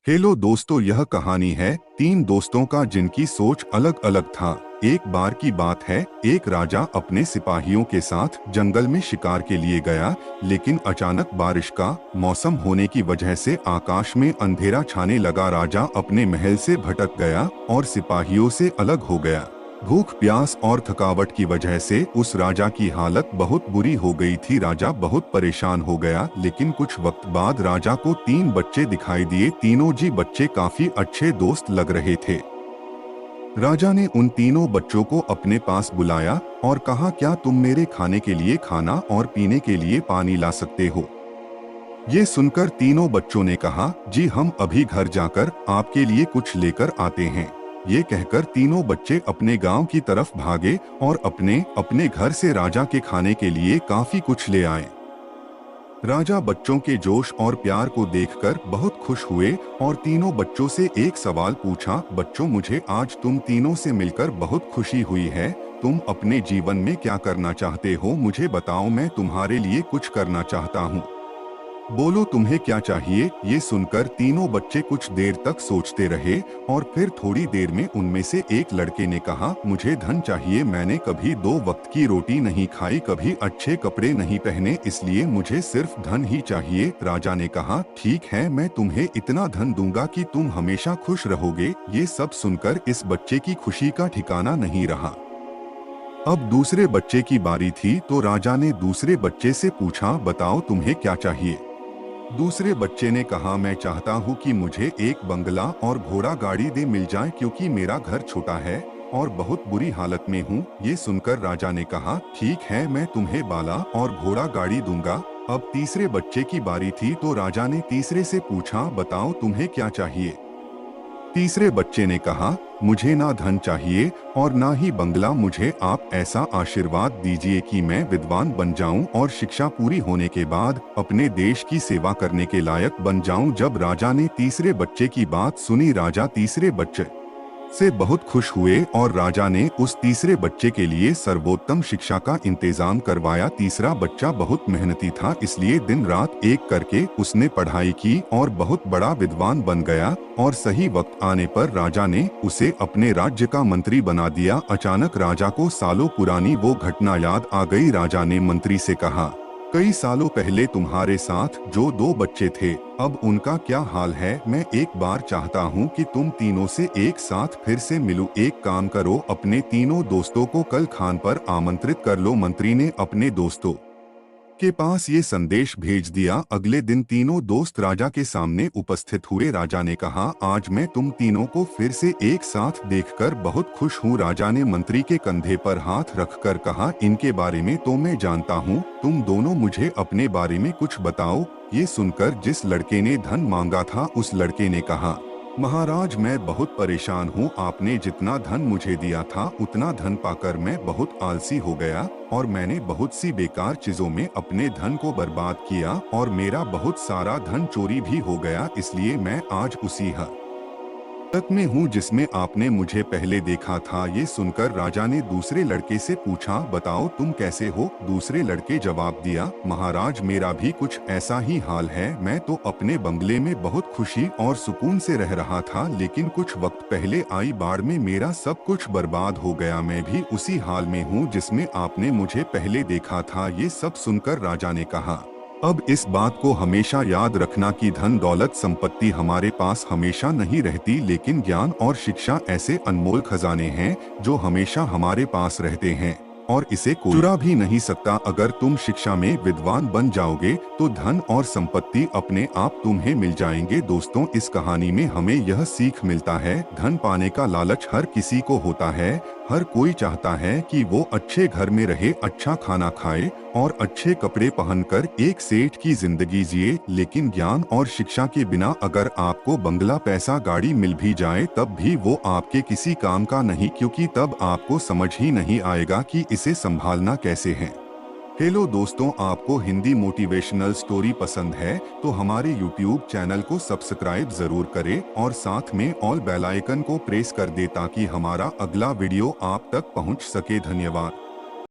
Hello दोस्तों, यह कहानी है तीन दोस्तों का जिनकी सोच अलग अलग था। एक बार की बात है, एक राजा अपने सिपाहियों के साथ जंगल में शिकार के लिए गया, लेकिन अचानक बारिश का मौसम होने की वजह से आकाश में अंधेरा छाने लगा। राजा अपने महल से भटक गया और सिपाहियों से अलग हो गया। भूख, प्यास और थकावट की वजह से उस राजा की हालत बहुत बुरी हो गई थी। राजा बहुत परेशान हो गया, लेकिन कुछ वक्त बाद राजा को तीन बच्चे दिखाई दिए। तीनों जी बच्चे काफी अच्छे दोस्त लग रहे थे। राजा ने उन तीनों बच्चों को अपने पास बुलाया और कहा, क्या तुम मेरे खाने के लिए खाना और पीने के लिए पानी ला सकते हो? ये सुनकर तीनों बच्चों ने कहा, जी हम अभी घर जाकर आपके लिए कुछ लेकर आते हैं। ये कहकर तीनों बच्चे अपने गांव की तरफ भागे और अपने अपने घर से राजा के खाने के लिए काफी कुछ ले आए। राजा बच्चों के जोश और प्यार को देखकर बहुत खुश हुए और तीनों बच्चों से एक सवाल पूछा, बच्चों मुझे आज तुम तीनों से मिलकर बहुत खुशी हुई है। तुम अपने जीवन में क्या करना चाहते हो, मुझे बताओ, मैं तुम्हारे लिए कुछ करना चाहता हूँ। बोलो तुम्हें क्या चाहिए? ये सुनकर तीनों बच्चे कुछ देर तक सोचते रहे और फिर थोड़ी देर में उनमें से एक लड़के ने कहा, मुझे धन चाहिए। मैंने कभी दो वक्त की रोटी नहीं खाई, कभी अच्छे कपड़े नहीं पहने, इसलिए मुझे सिर्फ धन ही चाहिए। राजा ने कहा, ठीक है, मैं तुम्हें इतना धन दूंगा कि तुम हमेशा खुश रहोगे। ये सब सुनकर इस बच्चे की खुशी का ठिकाना नहीं रहा। अब दूसरे बच्चे की बारी थी, तो राजा ने दूसरे बच्चे से पूछा, बताओ तुम्हें क्या चाहिए? दूसरे बच्चे ने कहा, मैं चाहता हूँ कि मुझे एक बंगला और घोड़ा गाड़ी दे मिल जाए, क्योंकि मेरा घर छोटा है और बहुत बुरी हालत में हूँ। ये सुनकर राजा ने कहा, ठीक है, मैं तुम्हें बाला और घोड़ा गाड़ी दूंगा। अब तीसरे बच्चे की बारी थी, तो राजा ने तीसरे से पूछा, बताओ तुम्हें क्या चाहिए? तीसरे बच्चे ने कहा, मुझे ना धन चाहिए और ना ही बंगला, मुझे आप ऐसा आशीर्वाद दीजिए कि मैं विद्वान बन जाऊं और शिक्षा पूरी होने के बाद अपने देश की सेवा करने के लायक बन जाऊं। जब राजा ने तीसरे बच्चे की बात सुनी, राजा तीसरे बच्चे से बहुत खुश हुए और राजा ने उस तीसरे बच्चे के लिए सर्वोत्तम शिक्षा का इंतजाम करवाया। तीसरा बच्चा बहुत मेहनती था, इसलिए दिन रात एक करके उसने पढ़ाई की और बहुत बड़ा विद्वान बन गया और सही वक्त आने पर राजा ने उसे अपने राज्य का मंत्री बना दिया। अचानक राजा को सालों पुरानी वो घटना याद आ गई। राजा ने मंत्री से कहा, कई सालों पहले तुम्हारे साथ जो दो बच्चे थे, अब उनका क्या हाल है? मैं एक बार चाहता हूँ कि तुम तीनों से एक साथ फिर से मिलूं। एक काम करो, अपने तीनों दोस्तों को कल खान पर आमंत्रित कर लो। मंत्री ने अपने दोस्तों के पास ये संदेश भेज दिया। अगले दिन तीनों दोस्त राजा के सामने उपस्थित हुए। राजा ने कहा, आज मैं तुम तीनों को फिर से एक साथ देखकर बहुत खुश हूँ। राजा ने मंत्री के कंधे पर हाथ रखकर कहा, इनके बारे में तो मैं जानता हूँ, तुम दोनों मुझे अपने बारे में कुछ बताओ। ये सुनकर जिस लड़के ने धन मांगा था, उस लड़के ने कहा, महाराज मैं बहुत परेशान हूँ। आपने जितना धन मुझे दिया था, उतना धन पाकर मैं बहुत आलसी हो गया और मैंने बहुत सी बेकार चीजों में अपने धन को बर्बाद किया और मेरा बहुत सारा धन चोरी भी हो गया। इसलिए मैं आज उसी हालत में हूँ जिसमें आपने मुझे पहले देखा था। ये सुनकर राजा ने दूसरे लड़के से पूछा, बताओ तुम कैसे हो? दूसरे लड़के जवाब दिया, महाराज मेरा भी कुछ ऐसा ही हाल है। मैं तो अपने बंगले में बहुत खुशी और सुकून से रह रहा था, लेकिन कुछ वक्त पहले आई बाढ़ में मेरा सब कुछ बर्बाद हो गया। मैं भी उसी हाल में हूँ जिसमें आपने मुझे पहले देखा था। ये सब सुनकर राजा ने कहा, अब इस बात को हमेशा याद रखना कि धन दौलत संपत्ति हमारे पास हमेशा नहीं रहती, लेकिन ज्ञान और शिक्षा ऐसे अनमोल खजाने हैं जो हमेशा हमारे पास रहते हैं और इसे कोई चुरा भी नहीं सकता। अगर तुम शिक्षा में विद्वान बन जाओगे तो धन और संपत्ति अपने आप तुम्हें मिल जाएंगे। दोस्तों, इस कहानी में हमें यह सीख मिलता है, धन पाने का लालच हर किसी को होता है। हर कोई चाहता है कि वो अच्छे घर में रहे, अच्छा खाना खाए और अच्छे कपड़े पहनकर एक सेठ की जिंदगी जिए, लेकिन ज्ञान और शिक्षा के बिना अगर आपको बंगला, पैसा, गाड़ी मिल भी जाए, तब भी वो आपके किसी काम का नहीं, क्योंकि तब आपको समझ ही नहीं आएगा कि इसे संभालना कैसे है। हेलो दोस्तों, आपको हिंदी मोटिवेशनल स्टोरी पसंद है तो हमारे YouTube चैनल को सब्सक्राइब जरूर करें और साथ में ऑल बेल आइकन को प्रेस कर दे ताकि हमारा अगला वीडियो आप तक पहुंच सके। धन्यवाद।